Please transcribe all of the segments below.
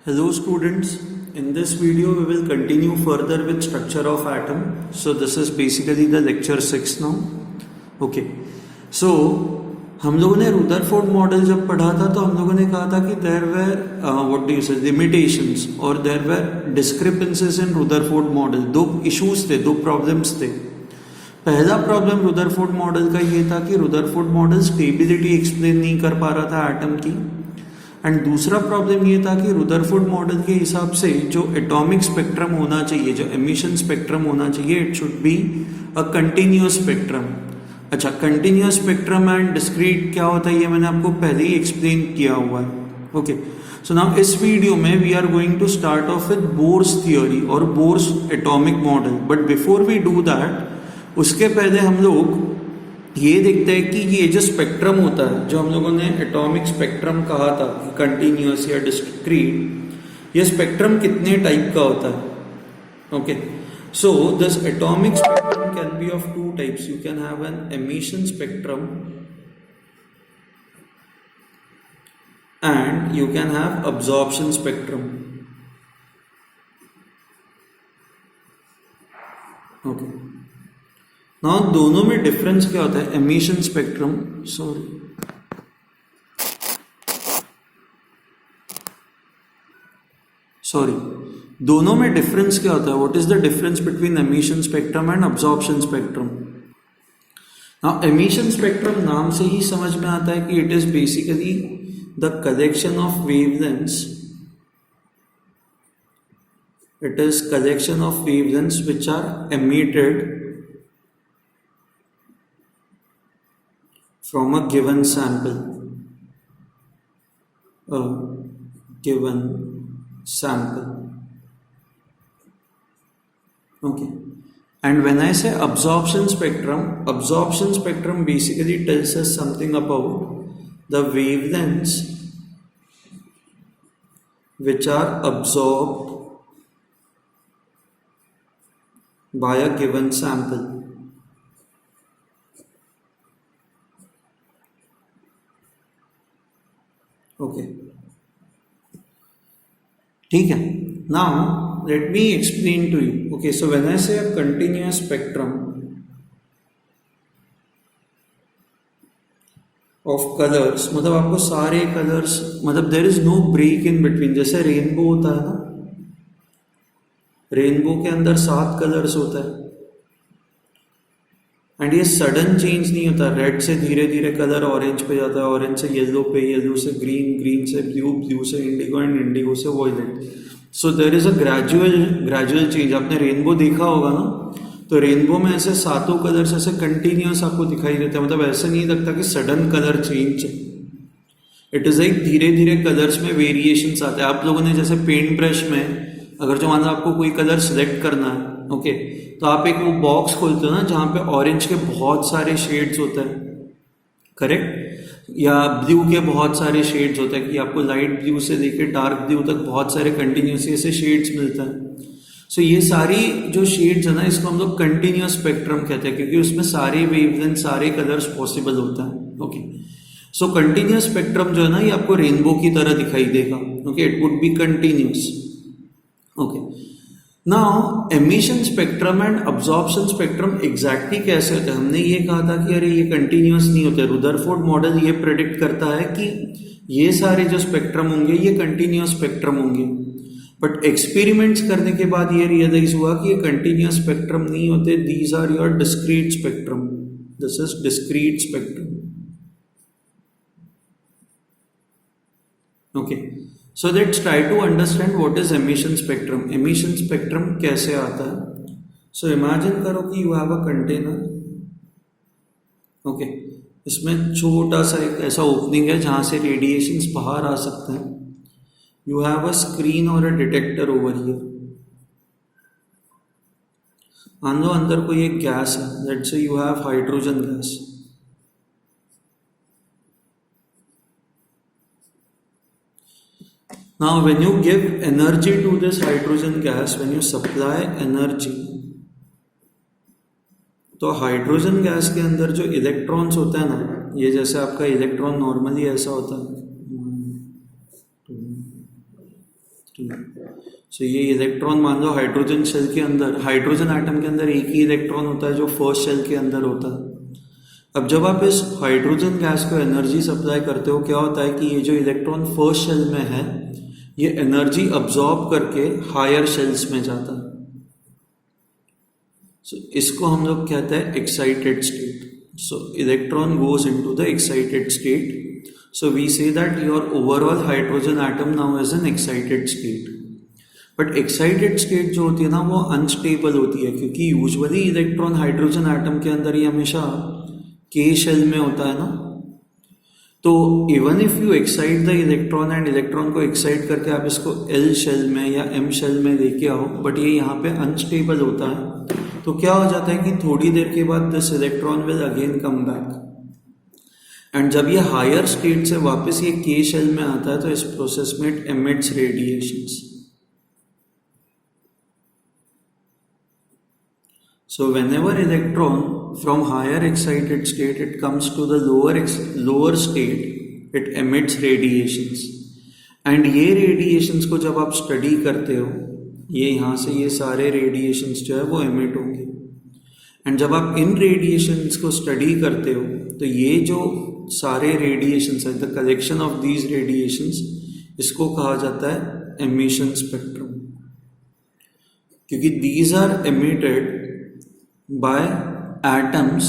Hello students, in this video we will continue further with structure of atom. So this is basically the lecture 6 now. Okay, so हम लोगों ने Rutherford model जब पढ़ा था तो हम लोगों ने कहा था कि there were what do you say limitations और there were discrepancies in Rutherford model. दो इश्यूज थे, दो प्रॉब्लम्स थे. पहला प्रॉब्लम रुदरफोर्ड मॉडल का ये था कि रुदरफोर्ड मॉडल स्टेबिलिटी एक्सप्लेन नहीं कर पा रहा था एटम की. एंड दूसरा प्रॉब्लम ये था कि रुदरफोर्ड मॉडल के हिसाब से जो एटॉमिक स्पेक्ट्रम होना चाहिए, जो एमिशन स्पेक्ट्रम होना चाहिए, it should be a continuous spectrum. अच्छा, कंटिन्यूअस स्पेक्ट्रम एंड डिस्क्रीट क्या होता है ये मैंने आपको पहले ही एक्सप्लेन किया हुआ है. ओके, सो नाउ इस वीडियो में we are going to start off with Bohr's theory और Bohr's atomic model. But before we do that, उसके पहले हम लोग ये देखते हैं कि ये जो स्पेक्ट्रम होता है, जो हम लोगों ने एटॉमिक स्पेक्ट्रम कहा था, कंटिन्यूअस या डिस्क्रीट, ये स्पेक्ट्रम कितने टाइप का होता है. Okay, so this atomic spectrum can be of two types. You can have an emission spectrum and you can have absorption spectrum. Okay, now दोनों में डिफरेंस क्या होता है? एमिशन स्पेक्ट्रम, सॉरी दोनों में डिफरेंस क्या होता है? What is the difference between emission spectrum and absorption spectrum? Now emission spectrum नाम से ही समझ में आता है कि it is basically the collection of wavelengths. It is collection of wavelengths which are emitted from a given sample. A given sample. Okay. And when I say absorption spectrum basically tells us something about the wavelengths which are absorbed by a given sample. Okay, ठीक है. Now let me explain to you. Okay, so when I say a continuous spectrum of colors, मतलब आपको सारे colours, मतलब there is no break in between. जैसे rainbow होता है ना, रेनबो के अंदर 7 कलर्स होता है एंड ये सडन चेंज नहीं होता. रेड से धीरे धीरे कलर ऑरेंज पे जाता है, ऑरेंज से येलो पे, येलो से ग्रीन, ग्रीन से ब्लू, ब्लू से इंडिगो एंड इंडिगो से violet. So there is a gradual change. आपने रेनबो देखा होगा ना, तो रेनबो में ऐसे 7 कलर्स ऐसे कंटिन्यूअस आपको दिखाई देते हैं. मतलब ऐसा नहीं लगता कि सडन कलर चेंज है. इट इज लाइक धीरे धीरे कलर्स में वेरिएशंस आते हैं. आप लोगों ने जैसे पेंट ब्रश में अगर जो मान लो आपको कोई कलर सिलेक्ट करना है, ओके, तो आप एक वो बॉक्स खोलते हो ना जहाँ पे ऑरेंज के बहुत सारे शेड्स होते हैं, करेक्ट, या ब्लू के बहुत सारे शेड्स होते हैं कि आपको लाइट ब्लू से लेकर डार्क ब्लू तक बहुत सारे कंटिन्यूसली ऐसे शेड्स मिलते हैं. सो ये सारी जो शेड्स है ना, इसको हम लोग कंटिन्यूअस स्पेक्ट्रम कहते हैं क्योंकि उसमें सारे वेवलेंथ, सारे कलर्स पॉसिबल होता है. ओके, सो कंटिन्यूअस स्पेक्ट्रम जो है ना, ये आपको रेनबो की तरह दिखाई देगा. Okay, it would be continuous. Okay, now emission spectrum and absorption spectrum exactly कैसे होते हैं? हमने ये कहा था कि अरे ये कंटिन्यूअस नहीं होते. रुदरफोर्ड मॉडल ये प्रेडिक्ट करता है कि ये सारे जो स्पेक्ट्रम होंगे ये कंटिन्यूअस स्पेक्ट्रम होंगे. बट एक्सपेरिमेंट्स करने के बाद ये रियलाइज हुआ कि ये कंटिन्यूअस स्पेक्ट्रम नहीं होते. These are your discrete spectrum. This is discrete spectrum. Okay, so let's try to understand what is emission spectrum. emission spectrum कैसे आता है? so imagine करो कि you have a container. okay, इसमें छोटा सा एक ऐसा ओपनिंग है जहाँ से रेडिएशंस बाहर आ सकते हैं. you have a screen और a detector over here. मान लो अंदर कोई एक गैस है, let's say you have hydrogen gas. Now when you give energy to this hydrogen gas, when you supply energy, तो हाइड्रोजन गैस के अंदर जो इलेक्ट्रॉन्स होता है ना, ये जैसे आपका इलेक्ट्रॉन नॉर्मली ऐसा होता है, सो ये इलेक्ट्रॉन मान लो हाइड्रोजन शेल के अंदर, हाइड्रोजन एटम के अंदर एक ही इलेक्ट्रॉन होता है जो फर्स्ट शेल के अंदर होता है। अब जब आप इस हाइड्रोजन गैस को एनर्जी सप्लाई करते हो, क्या होता है कि ये जो इलेक्ट्रॉन फर्स्ट शेल में है ये एनर्जी अब्जॉर्ब करके हायर शेल्स में जाता है। सो इसको हम लोग कहते हैं excited state. So electron goes into the excited state. So we say that your overall hydrogen atom now is an excited state. But excited state जो होती है ना वो अनस्टेबल होती है, क्योंकि यूजुअली इलेक्ट्रॉन हाइड्रोजन एटम के अंदर ही हमेशा के शेल में होता है ना। तो even if you excite the electron and electron को एक्साइट करके आप इसको एल शेल में या एम शेल में लेके आओ, बट ये यहाँ पे अनस्टेबल होता है। तो क्या हो जाता है कि थोड़ी देर के बाद this electron will again come back, and जब ये हायर स्टेट से वापस ये के शेल में आता है तो इस प्रोसेस में it emits radiations. So whenever electron from higher excited state it comes to the lower state, it emits radiations, and ये radiations को जब आप study करते हो, ये यहाँ से ये सारे radiations जो है वो emit होंगे, and जब आप इन radiations को study करते हो तो ये जो सारे radiations है, the collection of these radiations, इसको कहा जाता है emission spectrum, क्योंकि these are emitted by atoms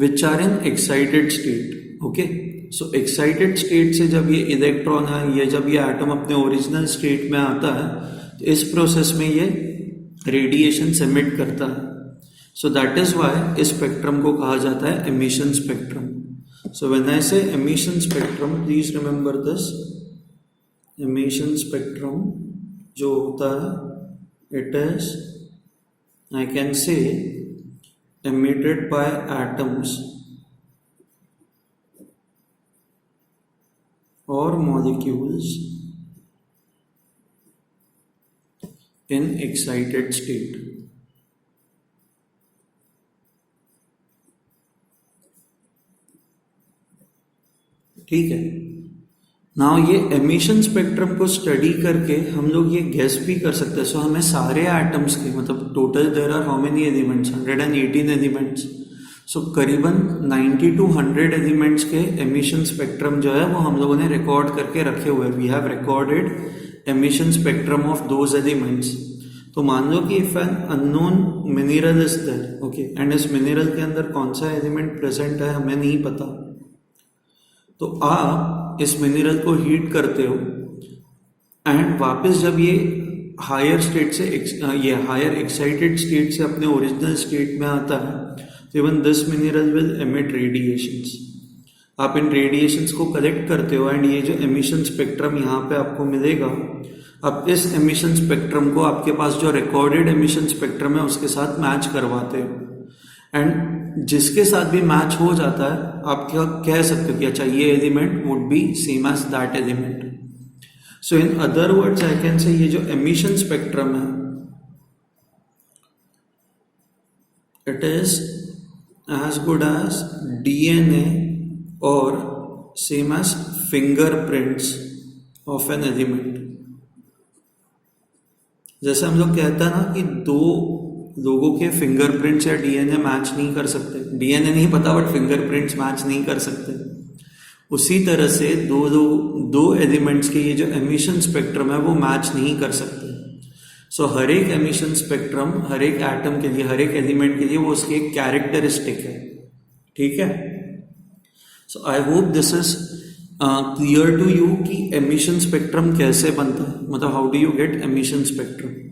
which are in excited state. Okay, so excited state से जब ये इलेक्ट्रॉन है, ये जब ये एटम अपने ओरिजिनल स्टेट में आता है तो इस प्रोसेस में ये रेडिएशन एमिट करता है। सो दैट इज व्हाई इस स्पेक्ट्रम को कहा जाता है emission spectrum. So when I say emission spectrum, please remember this, emission spectrum जो होता है it is, I can say emitted by atoms or molecules in excited state. ठीक है। नाउ ये एमिशन स्पेक्ट्रम को स्टडी करके हम लोग ये गेस भी कर सकते हैं। सो हमें सारे एटम्स के, मतलब total there are how many elements, 118 elements. So करीबन 90 to 100 एलिमेंट्स के एमिशन स्पेक्ट्रम जो है वो हम लोगों ने रिकॉर्ड करके रखे हुए। We have recorded emission spectrum of those elements. तो मान लो कि if an unknown mineral is there, okay, and इस मिनरल के अंदर कौन सा एलिमेंट प्रेजेंट है हमें नहीं पता, तो आप इस मिनरल को हीट करते हो एंड वापस जब ये हायर स्टेट से, ये हायर एक्साइटेड स्टेट से अपने ओरिजिनल स्टेट में आता है तो even this mineral will emit radiations. आप इन रेडिएशंस को कलेक्ट करते हो एंड ये जो एमिशन स्पेक्ट्रम यहाँ पे आपको मिलेगा, आप इस एमिशन स्पेक्ट्रम को आपके पास जो रिकॉर्डेड एमिशन स्पेक्ट्रम है उसके साथ मैच करवाते हो, एंड जिसके साथ भी मैच हो जाता है आप क्या कह सकते हो कि अच्छा ये element would be same as that element. So in other words I can say ये जो एमिशन स्पेक्ट्रम है it is as good as DNA और same as fingerprints of an element. जैसे हम लोग कहते हैं ना कि दो लोगों के फिंगरप्रिंट्स या डीएनए मैच नहीं कर सकते, डीएनए नहीं पता बट फिंगरप्रिंट्स मैच नहीं कर सकते, उसी तरह से दो एलिमेंट्स के ये जो एमिशन स्पेक्ट्रम है वो मैच नहीं कर सकते। सो हर एक एमिशन स्पेक्ट्रम हर एक एटम के लिए, हर एक एलिमेंट के लिए वो उसकी एक कैरेक्टरिस्टिक है। ठीक है। So I hope this is clear to you कि एमिशन स्पेक्ट्रम कैसे बनता है, मतलब how do you get emission spectrum.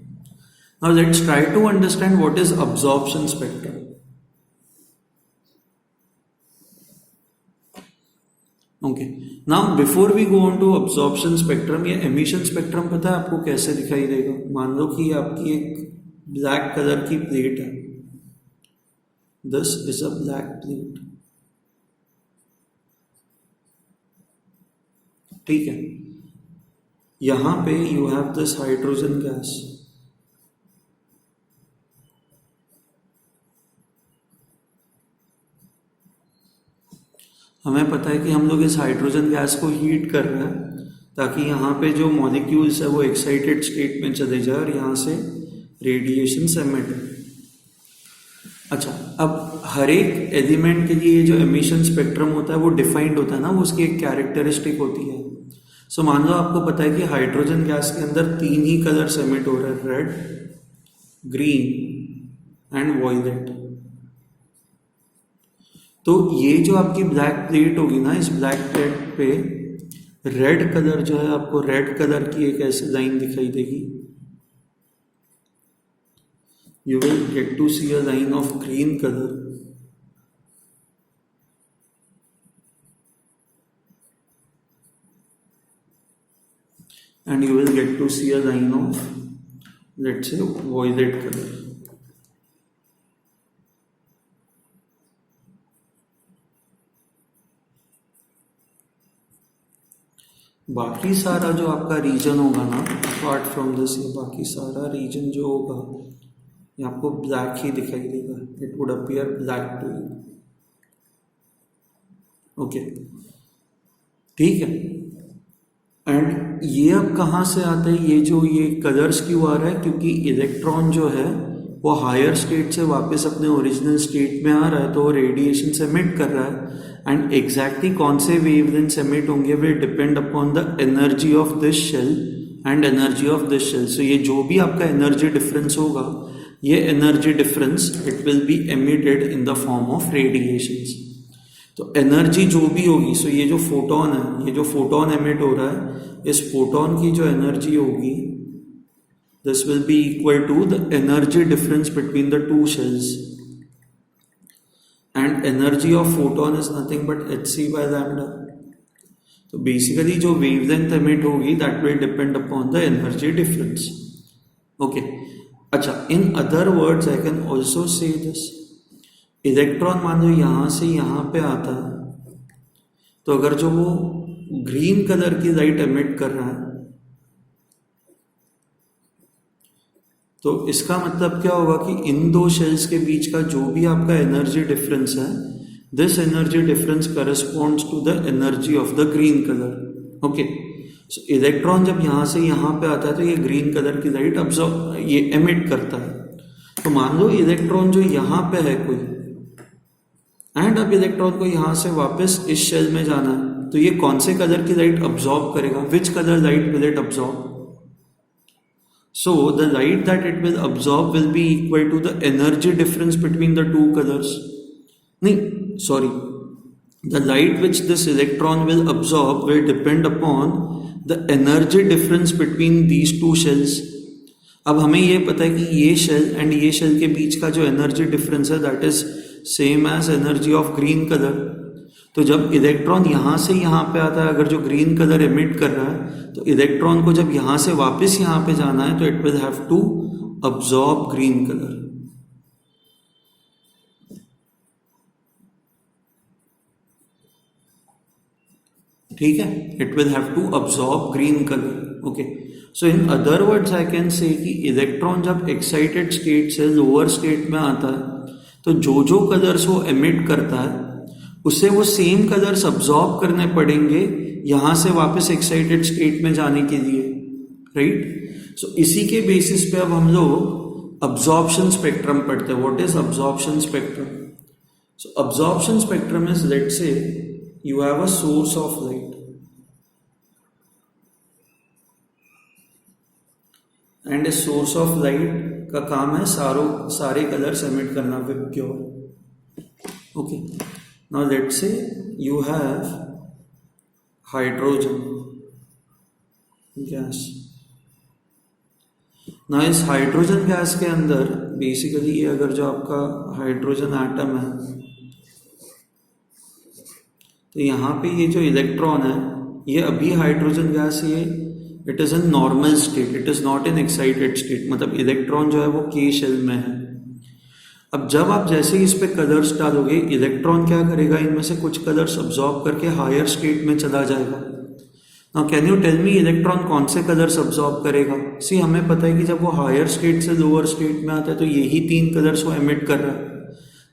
Now let's try to understand what is absorption spectrum. Okay. Now before we go on to absorption spectrum, ये emission spectrum पता है आपको कैसे दिखाई देगा। मान लो कि आपकी एक ब्लैक कलर की प्लेट है, this is a black plate, ठीक है। यहां पे you have this hydrogen gas, हमें पता है कि हम लोग इस हाइड्रोजन गैस को हीट कर रहे हैं ताकि यहाँ पे जो मॉलिक्यूल्स है वो एक्साइटेड स्टेट में चले जाए और यहाँ से रेडिएशन एमिट हो। अच्छा, अब हर एक एलिमेंट के लिए जो एमिशन स्पेक्ट्रम होता है वो डिफाइंड होता है ना, वो उसकी एक कैरेक्टरिस्टिक होती है। सो मान लो आपको पता है कि हाइड्रोजन गैस के अंदर 3 ही कलर्स एमिट हो रहे हैं, रेड, ग्रीन एंड वॉयलेट। तो ये जो आपकी ब्लैक प्लेट होगी ना, इस ब्लैक प्लेट पे रेड कलर जो है, आपको रेड कलर की एक ऐसी लाइन दिखाई देगी। You will get to see a line of green color, and you will get to see a line of, let's say, violet color. बाकी सारा जो आपका रीजन होगा ना, अपार्ट फ्रॉम दिस, ये बाकी सारा रीजन जो होगा ये आपको ब्लैक ही दिखाई देगा। It would appear black to you. Okay, ठीक है। एंड ये अब कहाँ से आता है, ये कलर्स क्यों आ रहा है? क्योंकि इलेक्ट्रॉन जो है वो हायर स्टेट से वापस अपने ओरिजिनल स्टेट में आ रहा है, तो वो रेडिएशन से एमिट कर रहा है। एंड एग्जैक्टली कौन से वेवलेंथ्स एमिट होंगे will depend upon the energy of this shell and energy of this shell. So ये जो भी आपका एनर्जी डिफरेंस होगा, ये energy difference it will be emitted in the form of radiations. तो एनर्जी जो भी होगी, सो ये जो फोटोन है, ये जो फोटोन एमिट हो रहा है, इस फोटोन की जो एनर्जी होगी, this will be equal to the energy difference between the two shells. And energy of photon is nothing but hc by lambda। तो बेसिकली जो वेवलेंथ एमिट होगी that will depend upon the energy difference. Okay, अच्छा, in other words I can also say this, electron मान लो यहां से यहां पे आता है, तो अगर जो वो ग्रीन कलर की लाइट एमिट कर रहा है, तो इसका मतलब क्या होगा कि इन दो शेल्स के बीच का जो भी आपका एनर्जी डिफरेंस है, this energy difference corresponds to the energy of the green colour. Okay, so electron जब यहां से यहां पे आता है तो ये ग्रीन कलर की लाइट अब्सॉर्ब, ये एमिट करता है। तो मान लो इलेक्ट्रॉन जो यहां पे है कोई, एंड अब इलेक्ट्रॉन को यहां से वापस इस शेल में जाना है, तो ये कौन से कलर की लाइट अब्सॉर्ब करेगा? Which colour light will it absorb? So the light that it will absorb will be equal to the energy difference between the two colors. The light which this electron will absorb will depend upon the energy difference between these two shells. अब हमें ये पता है कि ये shell and ये shell के बीच का जो एनर्जी डिफरेंस है that is same as energy of green colour. तो जब इलेक्ट्रॉन यहाँ से यहाँ पे आता है, अगर जो ग्रीन कलर एमिट कर रहा है, तो इलेक्ट्रॉन को जब यहाँ से वापस यहाँ पे जाना है तो it will have to absorb green colour. ठीक है, it will have to absorb green colour. Okay, so in other words I can say कि इलेक्ट्रॉन जब एक्साइटेड स्टेट से लोअर स्टेट में आता है, तो जो जो कलर्स वो एमिट करता है उसे वो सेम कलर्स अब्सॉर्ब करने पड़ेंगे यहां से वापस एक्साइटेड स्टेट में जाने के लिए, राइट? सो इसी के बेसिस पे अब हम लोग अब्सॉर्प्शन स्पेक्ट्रम पढ़ते हैं। What is absorption spectrum? So absorption spectrum is, let's say you have a source of light and a source of light का काम है सारे कलर्स एमिट करना with pure. Okay, now let's say you have hydrogen gas। now इस hydrogen gas के अंदर basically ये अगर जो आपका हाइड्रोजन एटम है, तो यहाँ पे ये जो इलेक्ट्रॉन है, ये अभी हाइड्रोजन गैस, ये it is in normal state, it is not in excited state. मतलब इलेक्ट्रॉन जो है वो के शेल में है। अब जब आप जैसे ही इस पे कलर्स डालोगे, इलेक्ट्रॉन क्या करेगा, इनमें से कुछ कलर्स अब्सॉर्ब करके हायर स्टेट में चला जाएगा। Now can you tell me electron कौन से कलर्स अब्सॉर्ब करेगा? सी, हमें पता है कि जब वो हायर स्टेट से लोअर स्टेट में आता है तो यही 3 कलर्स वो एमिट कर रहा है।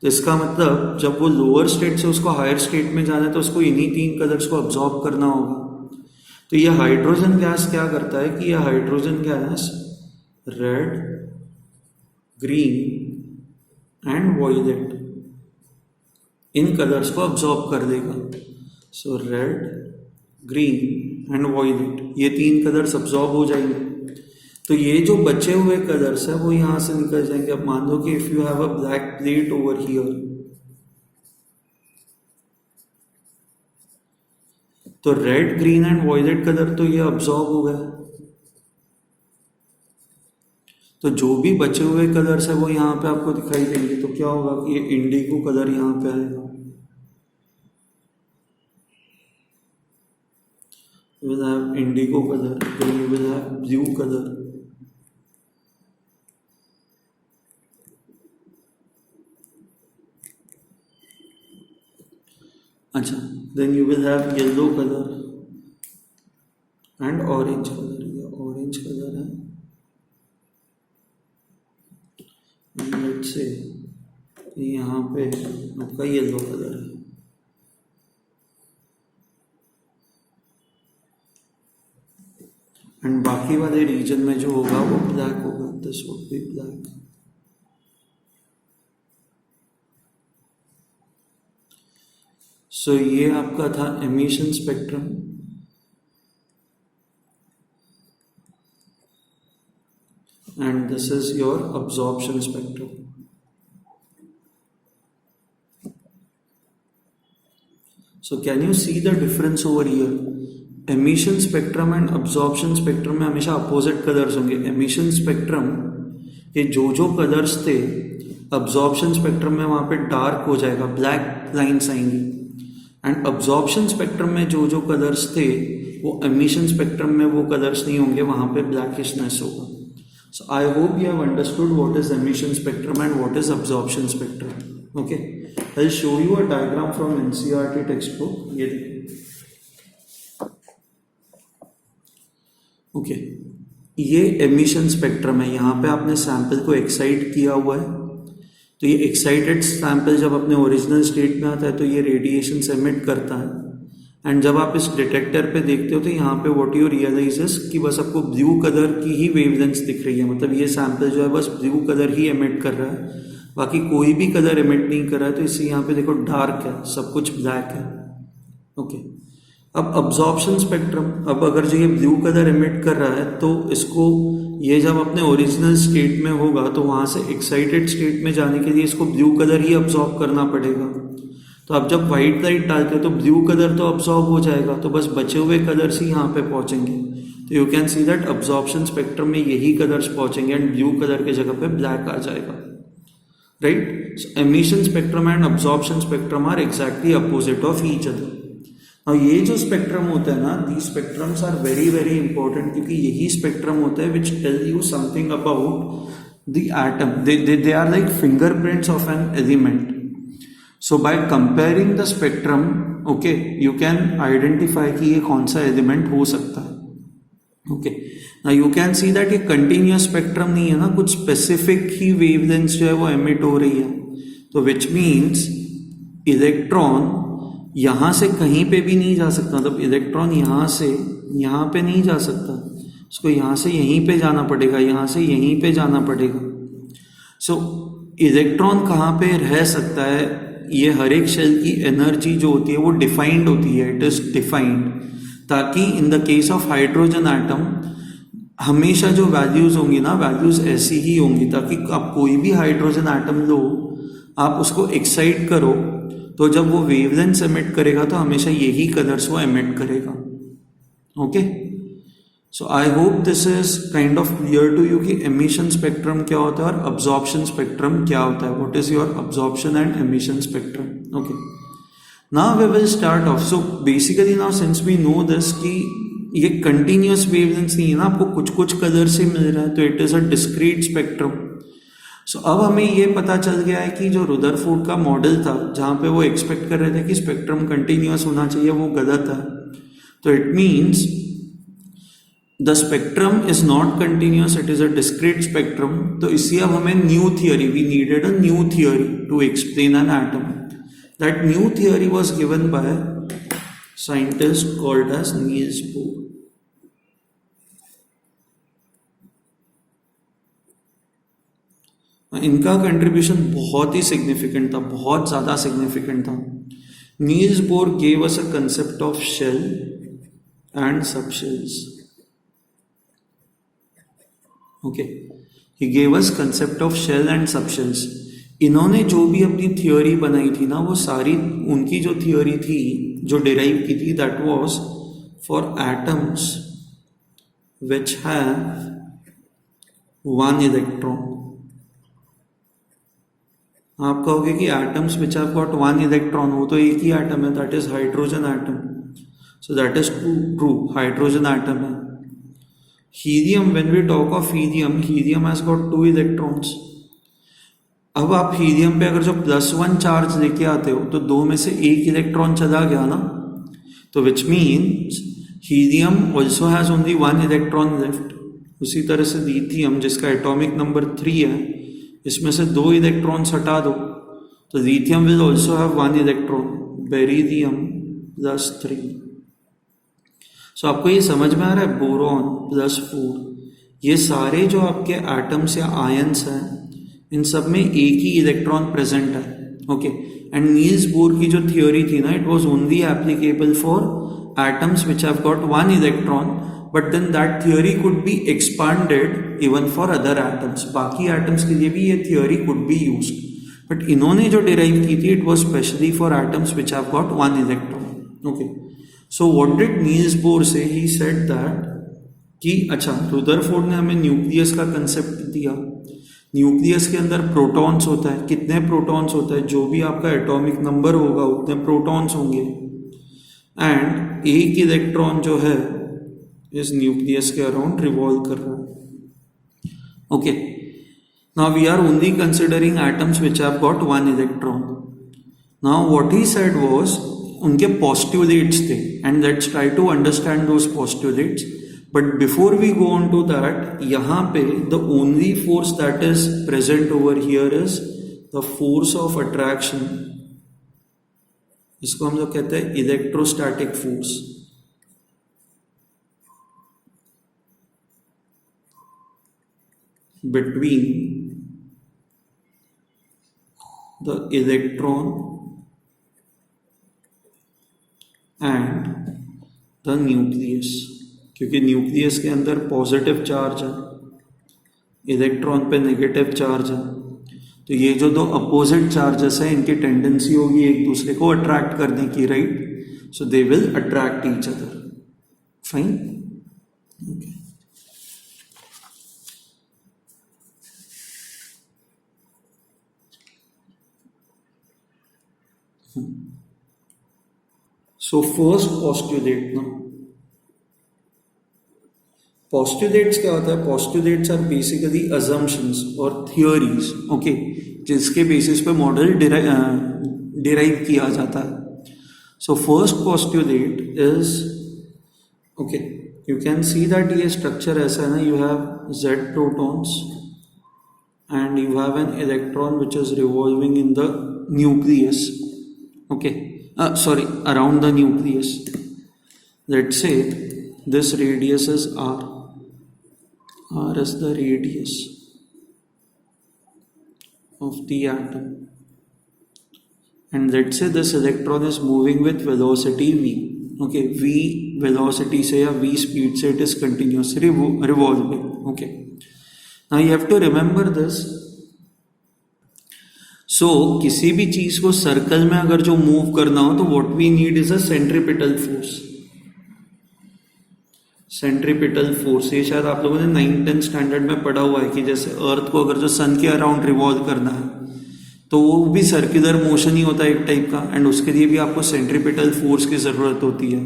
तो इसका मतलब जब वो लोअर स्टेट से उसको हायर स्टेट में जाना है तो उसको इन्हीं 3 कलर्स को अब्सॉर्ब करना होगा। तो ये हाइड्रोजन गैस क्या करता है कि ये hydrogen gas red, green and violet इन कलर्स को अब्सॉर्ब कर देगा। So red, green and violet ये 3 कलर्स अब्सॉर्ब हो जाएंगे। तो ये जो बचे हुए कलर्स है वो यहां से निकल जाएंगे। अब मान लो कि if you have a black plate over here, तो red, green and violet colour तो ये अब्सॉर्ब हो गया। तो जो भी बचे हुए कलर्स है वो यहाँ पे आपको दिखाई देंगे। तो क्या होगा कि ये इंडिगो कलर यहाँ पे आएगा, you will have indigo color, then you will have blue color, अच्छा, then you will have yellow color and orange color। ये orange color है, and let's say यहाँ पे आपका yellow color है। एंड बाकी वाले रीजन में जो होगा वो ब्लैक होगा। This would be black. So ये आपका था emission spectrum. And this is your absorption spectrum. So can you see the difference over here? Emission spectrum and absorption spectrum में हमेशा अपोजिट कलर्स होंगे। एमिशन स्पेक्ट्रम के जो colours थे absorption spectrum में वहां पे डार्क हो जाएगा, ब्लैक लाइन्स आएंगी। एंड अब्जॉर्प्शन स्पेक्ट्रम में जो कलर्स थे वो एमिशन स्पेक्ट्रम में वो कलर्स नहीं होंगे, वहां पे ब्लैकिशनेस होगा। So I hope you have understood what is emission spectrum and what is absorption spectrum. Okay, I will show you a diagram from NCERT textbook. ये देखिए, ओके, ये एमिशन स्पेक्ट्रम है। यहाँ पे आपने सैंपल को excite किया हुआ है। तो ये एक्साइटेड सैंपल जब अपने ओरिजिनल स्टेट में आता है तो ये रेडिएशन एमिट करता है। एंड जब आप इस डिटेक्टर पे देखते हो तो यहाँ पे व्हाट यू रियलाइज इज कि बस आपको ब्लू कलर की ही वेवलेंथ दिख रही है। मतलब ये सैंपल जो है बस ब्लू कलर ही एमिट कर रहा है, बाकी कोई भी कलर एमिट नहीं कर रहा है। तो इससे यहाँ पे देखो डार्क है, सब कुछ ब्लैक है। ओके, अब अब्जॉर्प्शन स्पेक्ट्रम, अब अगर जो ये ब्लू कलर एमिट कर रहा है तो इसको ये जब अपने ओरिजिनल स्टेट में होगा तो वहां से एक्साइटेड स्टेट में जाने के लिए इसको ब्लू कलर ही अब्जॉर्ब करना पड़ेगा। तो अब जब व्हाइट लाइट डालते हो तो ब्लू कलर तो अब्जॉर्ब हो जाएगा, तो बस बचे हुए कलर्स ही यहाँ पे पहुंचेंगे। तो you can see that absorption spectrum में यही कलर्स पहुंचेंगे एंड ब्लू कलर के जगह पे ब्लैक आ जाएगा, right. Emission spectrum and absorption spectrum are exactly opposite of each other. अब ये जो स्पेक्ट्रम होता है ना, the spectrums are very very important, क्योंकि यही स्पेक्ट्रम होता है which tell you something about the atom. They are like fingerprints of an element. So by comparing the spectrum, okay, you can identify कि ये कौन सा एलिमेंट हो सकता है। Okay, now you can see that ये कंटिन्यूअस स्पेक्ट्रम नहीं है ना, कुछ स्पेसिफिक ही वेवलेंथ जो है वो एमिट हो रही है। तो विच मीन्स इलेक्ट्रॉन यहां से कहीं पे भी नहीं जा सकता। मतलब इलेक्ट्रॉन यहां से यहां पे नहीं जा सकता, उसको यहां से यहीं पे जाना पड़ेगा, यहां से यहीं पे जाना पड़ेगा। सो इलेक्ट्रॉन कहाँ पे रह सकता है? ये हर एक शेल की एनर्जी जो होती है वो डिफाइंड होती है, इट इज डिफाइंड, ताकि in the case of hydrogen atom हमेशा जो वैल्यूज होंगी ना, वैल्यूज ऐसी ही होंगी, ताकि आप कोई भी हाइड्रोजन एटम लो, आप उसको एक्साइट करो तो जब वो वेवलेंथ एमिट करेगा तो हमेशा यही कलर्स वो एमिट करेगा। Okay, so I hope this is kind of clear to you कि एमिशन स्पेक्ट्रम क्या होता है और अब्जॉर्प्शन स्पेक्ट्रम क्या होता है। What is your absorption and emission spectrum. Okay, now we will start off. So basically now since we know this कि ये कंटिन्यूअस वेवलेंथ नहीं है ना, आपको कुछ कुछ कलर से मिल रहा है, तो it is a discrete spectrum. So अब हमें ये पता चल गया है कि जो रुदरफोर्ड का मॉडल था जहां पे वो एक्सपेक्ट कर रहे थे कि स्पेक्ट्रम कंटिन्यूअस होना चाहिए, वो गलत है। तो it means the spectrum is not continuous, it is a discrete spectrum. तो इसलिए अब हमें new theory, we needed a new theory to explain an atom. That new theory was given by scientist called as Niels Bohr. इनका contribution बहुत ही significant था, बहुत ज़्यादा सिग्निफिकेंट था. Niels Bohr gave us a concept of shell and subshells. Okay, he gave us concept of shell and subshells. इन्होंने जो भी अपनी थियोरी बनाई थी ना, वो सारी उनकी जो थियोरी थी, जो डिराइव की थी, that was for atoms which have one electron. आप कहोगे कि atoms which have got one electron, वो तो एक ही एटम है, that is hydrogen atom. So that is true, hydrogen atom है. Helium, when we talk of helium, helium has got two electrons. अब आप हीलियम पे अगर जो +1 चार्ज लेके आते हो तो दो में से एक इलेक्ट्रॉन चला गया ना, तो which means helium also has only one electron left. उसी तरह से लिथियम, जिसका एटॉमिक नंबर 3 है, इसमें से 2 इलेक्ट्रॉन्स हटा दो तो lithium will also have one electron. Beryllium +3. सो आपको ये समझ में आ रहा है, बोरॉन +4. ये सारे जो आपके एटम्स या आयंस हैं, इन सब में एक ही इलेक्ट्रॉन प्रेजेंट है. ओके, एंड नील्स बोर की जो थियोरी थी ना, it was only applicable for atoms which have got one electron, but then that theory could be expanded even for other atoms. बाकी एटम्स के लिए भी ये theory could be used, but इन्होंने जो डिराइव की थी, it was specially for atoms which have got one electron. Okay, so what did Niels Bohr से? ही सेड दैट कि अच्छा, रुदरफोर्ड ने हमें न्यूक्लियस का कंसेप्ट दिया. न्यूक्लियस के अंदर प्रोटॉन्स होता है. कितने प्रोटॉन्स होता है? जो भी आपका एटॉमिक नंबर होगा उतने प्रोटॉन्स होंगे. एंड एक इलेक्ट्रॉन जो है इस न्यूक्लियस के अराउंड रिवॉल्व कर रहा है. Okay, now we are only considering atoms which have got one electron. Now what he said was, उनके पोस्टुलेट्स थे, and let's try to understand those postulates. But before we go on to that, यहाँ पे the only force that is present over here is the force of attraction. इसको हम लोग कहते हैं electrostatic force. Between the electron and the nucleus. क्योंकि nucleus के अंदर पॉजिटिव चार्ज है, इलेक्ट्रॉन पे नेगेटिव चार्ज है, तो ये जो दो अपोजिट चार्जेस हैं, इनकी टेंडेंसी होगी एक दूसरे को अट्रैक्ट करने की, right? So they will attract each other. Fine. Okay, so first postulate ना, पोस्टुलेट्स क्या होता है? पोस्टुलेट्स आर बेसिकली अजम्पशंस और थियोरीज, ओके, जिसके बेसिस पे मॉडल डिराइव किया जाता है. So first postulate is, okay, you can see that ये स्ट्रक्चर ऐसा है ना, you have Z protons and you have an electron which is revolving in the nucleus. Okay, sorry, around the nucleus. Let's say this radius is R. R is the radius of the atom. And let's say this electron is moving with velocity v. Okay, v velocity से या v speed से it is continuously revolving. Okay. Now you have to remember this. So किसी भी चीज को circle में अगर जो मूव करना हो तो what we need is a centripetal force. Centripetal force, ये शायद आप लोगों ने 9th-10th स्टैंडर्ड में पढ़ा हुआ है कि जैसे अर्थ को अगर जो सन के अराउंड रिवॉल्व करना है तो वो भी सर्कुलर मोशन ही होता है एक टाइप का, एंड उसके लिए भी आपको सेंट्रीपिटल फोर्स की जरूरत होती है.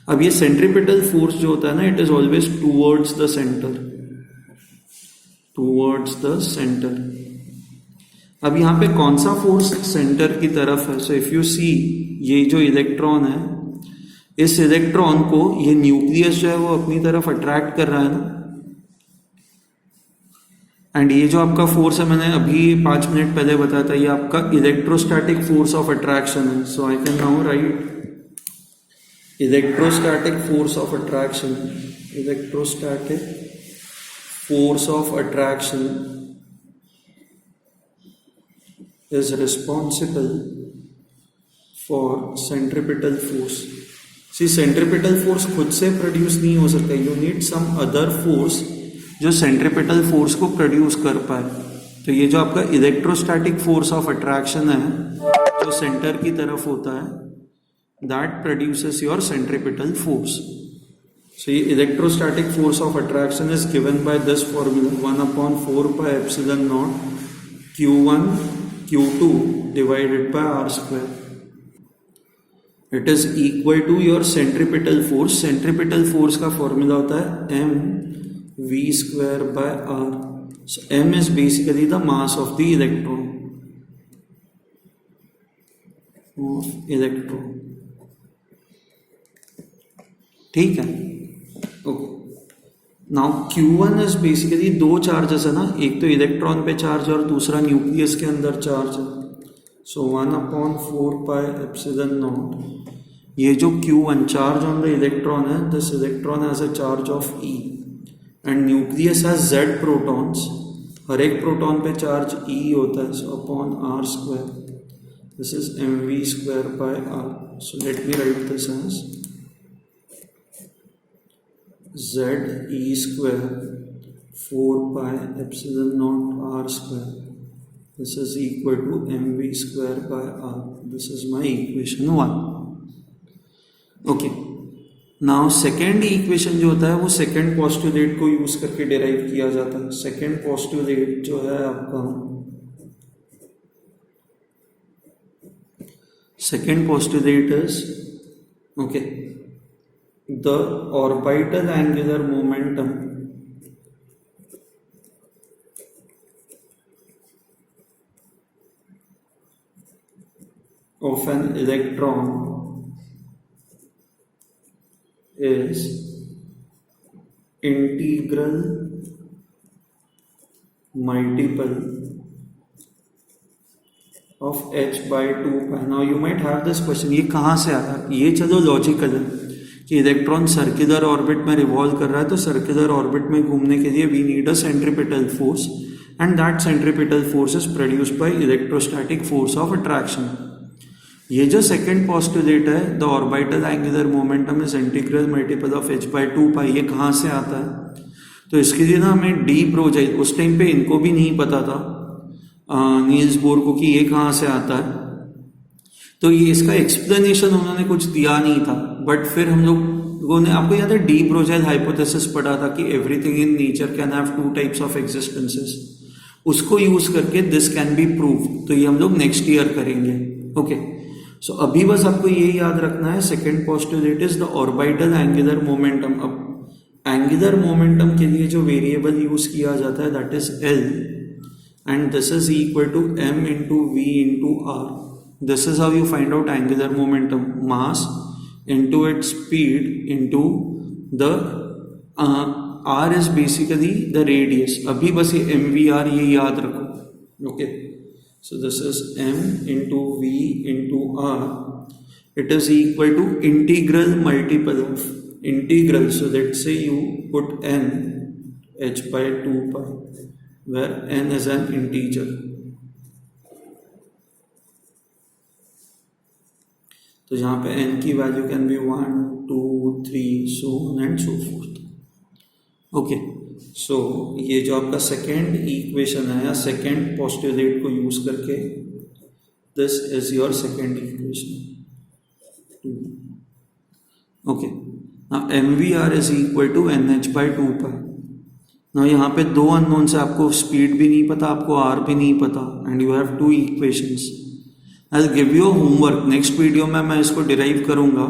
अब ये सेंट्रीपिटल फोर्स जो होता है ना, it is always towards the centre, towards the centre. अब यहाँ पे कौन सा फोर्स सेंटर की तरफ है? सो इफ यू सी, ये जो इलेक्ट्रॉन है, इस इलेक्ट्रॉन को ये न्यूक्लियस जो है वो अपनी तरफ अट्रैक्ट कर रहा है ना, एंड ये जो आपका फोर्स है, मैंने अभी 5 मिनट पहले बताया था, ये आपका इलेक्ट्रोस्टैटिक फोर्स ऑफ अट्रैक्शन है. So I can now write electrostatic force of attraction, electrostatic force of attraction is responsible for centripetal force. See, centripetal force खुद से प्रोड्यूस नहीं हो सकता, you need some other force जो centripetal force को produce कर पाए. तो ये जो आपका इलेक्ट्रोस्टैटिक फोर्स ऑफ अट्रैक्शन है जो सेंटर की तरफ होता है, that produces your centripetal force. So electrostatic force of attraction is given by this formula, 1/4 pi epsilon naught Q1 Q2 divided by R square. It is equal to your centripetal force. Centripetal force का formula होता है m v square by r. So m is basically the mass of the electron. ठीक है. Okay. Now Q1 is basically दो charges है ना, एक तो इलेक्ट्रॉन पे चार्ज और दूसरा न्यूक्लियस के अंदर चार्ज है. So 1/4 pi epsilon naught. ये जो Q1 charge on the electron है, this electron has a charge of E and nucleus has Z protons. हर एक प्रोटॉन पे चार्ज E होता है. So upon R square, this is mv square by R. So let me write this as Z E square 4 pi epsilon naught R square. This is equal to mv square by R. This is my equation 1. Okay. Now second equation जो होता है वो second postulate को use करके derive किया जाता है. second postulate जो है आपका, second postulate is okay, the orbital angular momentum of an electron is integral multiple of h by 2 pi. Now you might have this question, ये कहाँ से आया? ये चलो लॉजिकल है कि इलेक्ट्रॉन सर्कुलर ऑर्बिट में रिवॉल्व कर रहा है, तो सर्कुलर ऑर्बिट में घूमने के लिए we need a centripetal force and that centripetal force is produced by electrostatic force of attraction. ये जो सेकंड पोस्टुलेट है, the orbital angular momentum is integral multiple of h by 2 pi, ये कहाँ से आता है? तो इसके लिए ना हमें डी प्रोजेक्ट, उस टाइम पे इनको भी नहीं पता था नील्स बोर को कि ये कहाँ से आता है. तो ये इसका एक्सप्लेनेशन उन्होंने कुछ दिया नहीं था, बट फिर हम लोगों ने, आपको याद है डी ब्रोजेल हाइपोथेसिस पढ़ा था कि everything in nature can have two types of existences. उसको यूज करके दिस कैन बी प्रूव. तो ये हम लोग नेक्स्ट ईयर करेंगे. ओके. सो अभी बस आपको ये याद रखना है, second postulate is the orbital angular momentum. अब एंगुलर मोमेंटम के लिए जो वेरिएबल यूज किया जाता है that is L and this is equal to m into v into r. This is how you find out angular momentum. Mass into its speed into the r is basically the radius. अभी बस ये mvr ये याद रखो. Okay. So this is m into v into r. It is equal to integral multiple of integral. So let's say you put n h by 2 pi, where n is an integer. तो जहाँ पे n की value can be 1 2 3 so on and so forth. Okay. So ये जो आपका second equation है या second postulate को यूज करके, this is your second equation. Okay. Now mvr is equal to nh by 2 pi. Now यहाँ पे दो अननोन से, आपको स्पीड भी नहीं पता, आपको r भी नहीं पता, and you have two equations. I'll give you homework. Next video में मैं इसको डिराइव करूंगा,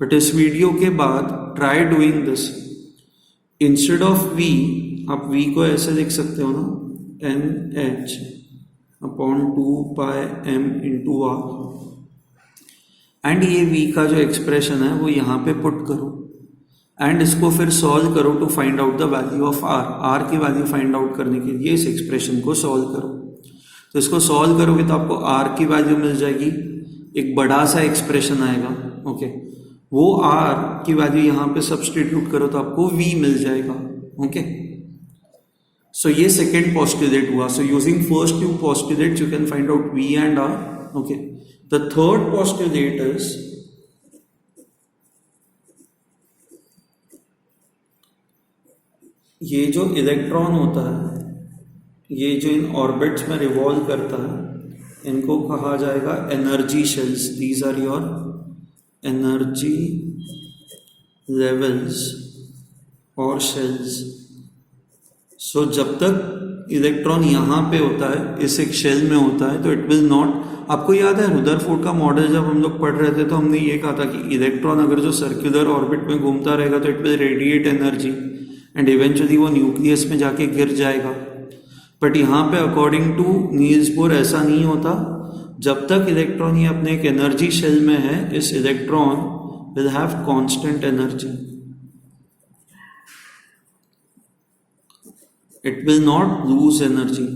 बट इस वीडियो के बाद try doing this. Instead of v आप v को ऐसे लिख सकते हो ना, nh upon 2 pi m into r. And ये v का जो एक्सप्रेशन है वो यहाँ पे पुट करो एंड इसको फिर सॉल्व करो to find out the value of r. r की वैल्यू फाइंड आउट करने के लिए इस एक्सप्रेशन को सॉल्व करो. तो इसको सॉल्व करोगे तो आपको r की वैल्यू मिल जाएगी, एक बड़ा सा एक्सप्रेशन आएगा. ओके. वो r की वैल्यू यहाँ पे सब्सटीट्यूट करो तो आपको v मिल जाएगा. ओके. सो ये सेकेंड पोस्टुलेट हुआ. So using first two postulates you can find out V and R. Okay, the third postulate is ये जो इलेक्ट्रॉन होता है, ये जो इन ऑर्बिट्स में रिवॉल्व करता है, इनको कहा जाएगा energy shells. These are your energy levels और शेल्स. सो जब तक इलेक्ट्रॉन यहाँ पे होता है, इस एक शेल में होता है, तो इट विल नॉट. आपको याद है रुदरफोर्ड का मॉडल जब हम लोग पढ़ रहे थे तो हमने ये कहा था कि इलेक्ट्रॉन अगर जो सर्कुलर ऑर्बिट में घूमता रहेगा तो it will radiate energy and eventually वो न्यूक्लियस में जाके गिर जाएगा. बट यहाँ पे अकॉर्डिंग टू नील्स बोर ऐसा नहीं होता. जब तक इलेक्ट्रॉन ये अपने एक एनर्जी शेल में है, इस electron will have constant energy. It will not lose energy.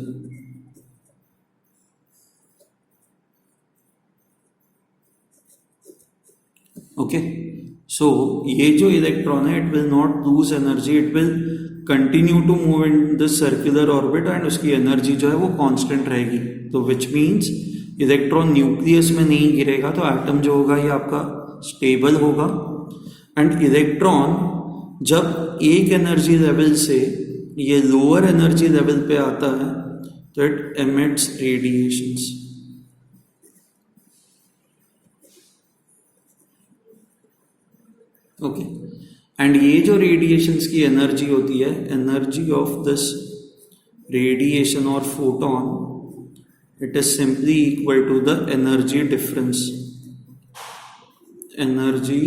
Okay, so ये जो इलेक्ट्रॉन है it will not lose energy, it will continue to move in the circular orbit and उसकी एनर्जी जो है वो कांस्टेंट रहेगी. तो विच मीन्स इलेक्ट्रॉन न्यूक्लियस में नहीं गिरेगा, तो एटम जो होगा ये आपका स्टेबल होगा. एंड इलेक्ट्रॉन जब एक एनर्जी लेवल से ये लोअर एनर्जी लेवल पे आता है तो it emits radiations. Okay, and ये जो रेडिएशंस की एनर्जी होती है, एनर्जी ऑफ दिस रेडिएशन और photon, it is simply equal to the energy difference. Energy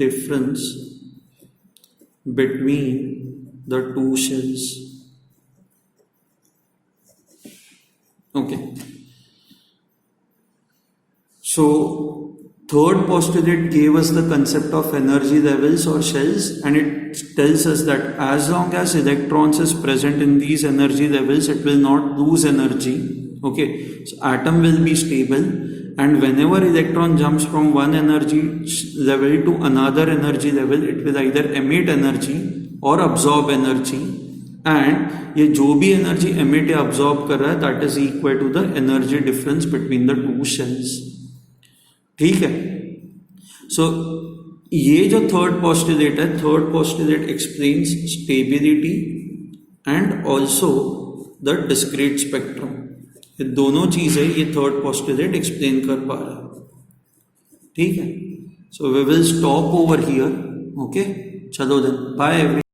difference between the two shells. Okay, so third postulate gave us the concept of energy levels or shells, and it tells us that as long as electrons is present in these energy levels, it will not lose energy. Okay, so atom will be stable, and whenever electron jumps from one energy level to another energy level, it will either emit energy और absorb energy, and ये जो भी energy emit या absorb कर रहा है that is equal to the energy difference between the two shells. ठीक है, so ये जो थर्ड पोस्टुलेट है, third postulate explains stability and also the discrete spectrum. ये दोनों चीजें ये थर्ड पोस्टुलेट एक्सप्लेन कर पा रहा है. ठीक है, so we will stop over here. Okay, चलो देन, बाय एवरी.